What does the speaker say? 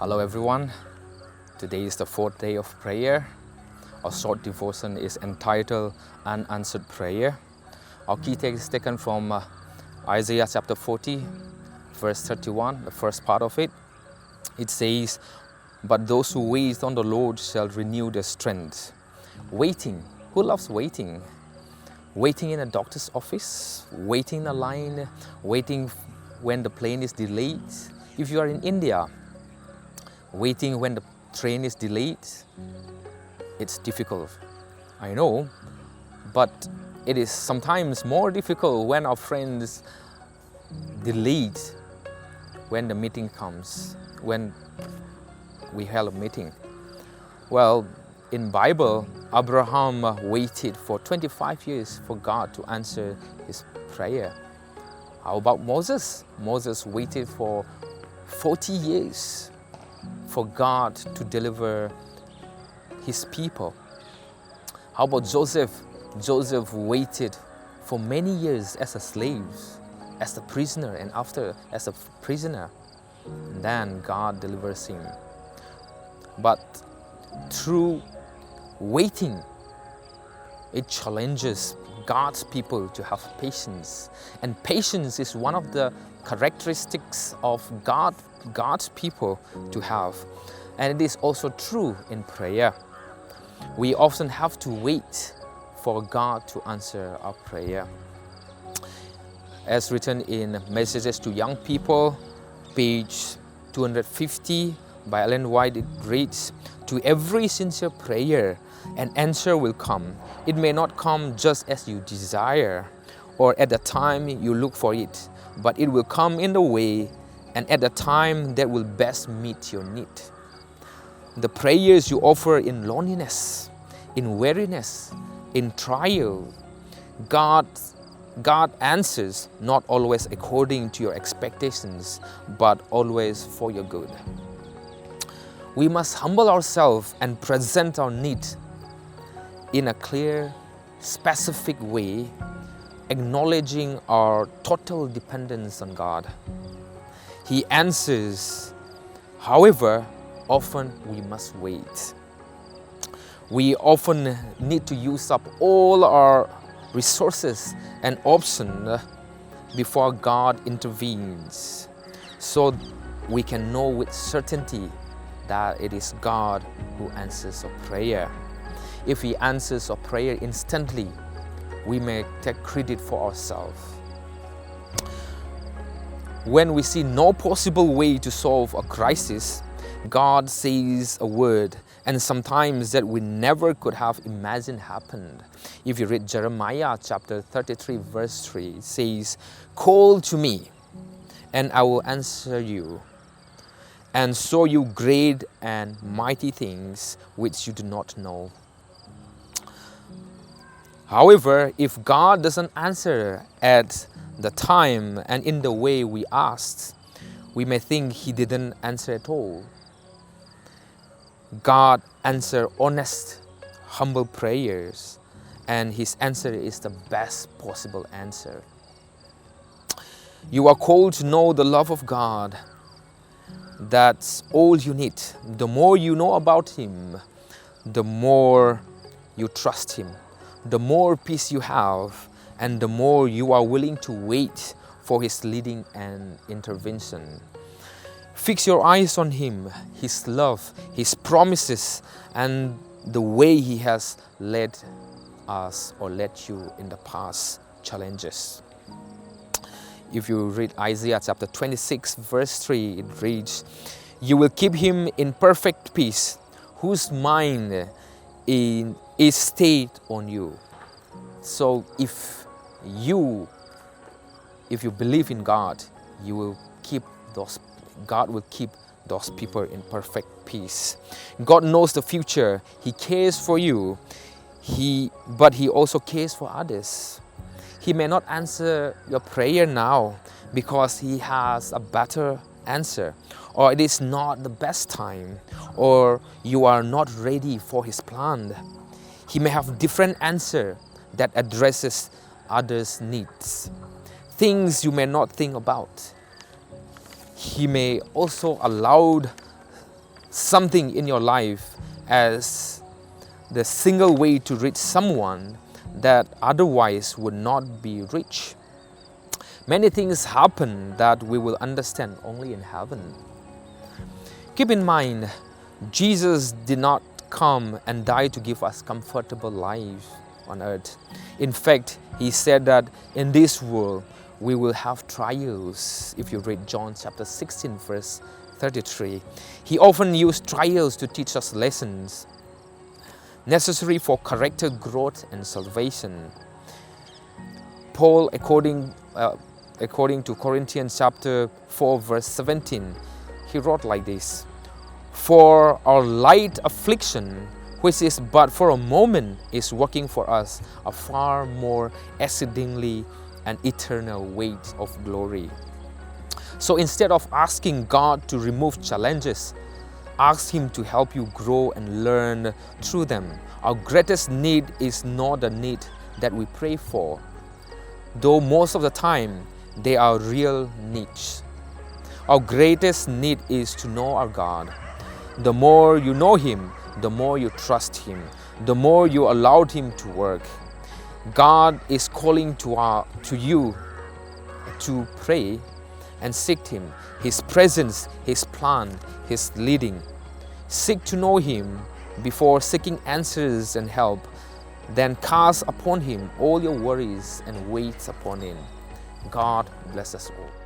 Hello everyone, today is the fourth day of prayer. Our short devotion is entitled Unanswered Prayer. Our key text is taken from Isaiah chapter 40, verse 31, the first part of it. It says, "But those who wait on the Lord shall renew their strength." Waiting, who loves waiting? Waiting in a doctor's office, waiting in a line, waiting when the plane is delayed. If you are in India, waiting when the train is delayed, it's difficult, I know, but it is sometimes more difficult when our friends delayed when the meeting comes, when we held a meeting. Well, in Bible, Abraham waited for 25 years for God to answer his prayer. How about Moses? Moses waited for 40 years for God to deliver his people. How about Joseph? Joseph waited for many years as a slave, as a prisoner, and after as a prisoner. And then God delivers him. But through waiting, it challenges God's people to have patience. And patience is one of the characteristics of God's people to have. And it is also true in prayer. We often have to wait for God to answer our prayer. As written in Messages to Young People, page 250 by Ellen White, it reads, "To every sincere prayer, an answer will come. It may not come just as you desire or at the time you look for it, but it will come in the way and at the time that will best meet your need." The prayers you offer in loneliness, in weariness, in trial, God answers, not always according to your expectations, but always for your good. We must humble ourselves and present our need in a clear, specific way, acknowledging our total dependence on God. He answers, however, often we must wait. We often need to use up all our resources and options before God intervenes, so we can know with certainty that it is God who answers our prayer. If He answers our prayer instantly, we may take credit for ourselves. When we see no possible way to solve a crisis, God says a word, and sometimes that we never could have imagined happened. If you read Jeremiah chapter 33 verse 3, it says, "Call to me, and I will answer you, and show you great and mighty things which you do not know." However, if God doesn't answer at the time and in the way we asked, we may think He didn't answer at all. God answers honest, humble prayers, and His answer is the best possible answer. You are called to know the love of God. That's all you need. The more you know about Him, the more you trust Him, the more peace you have, and the more you are willing to wait for His leading and intervention. Fix your eyes on Him, His love, His promises, and the way He has led us or led you in the past challenges. If you read Isaiah chapter 26 verse 3, it reads, "You will keep him in perfect peace, whose mind is stayed on you." So if you believe in God, God will keep those people in perfect peace. God knows the future. He cares for you, but He also cares for others. He may not answer your prayer now because He has a better answer, or it is not the best time, or you are not ready for His plan. He may have different answer that addresses others' needs, things you may not think about. He may also allow something in your life as the single way to reach someone that otherwise would not be reached. Many things happen that we will understand only in heaven. Keep in mind, Jesus did not come and die to give us comfortable life on earth. In fact, He said that in this world we will have trials. If you read John chapter 16 verse 33, He often used trials to teach us lessons necessary for character growth and salvation. Paul, according to Corinthians chapter 4 verse 17, he wrote like this: "For our light affliction, which is but for a moment, is working for us a far more exceedingly and eternal weight of glory." So instead of asking God to remove challenges, ask Him to help you grow and learn through them. Our greatest need is not the need that we pray for, though most of the time they are real needs. Our greatest need is to know our God. The more you know Him, the more you trust Him, the more you allowed Him to work. God is calling to you to pray and seek Him, His presence, His plan, His leading. Seek to know Him before seeking answers and help. Then cast upon Him all your worries and wait upon Him. God bless us all.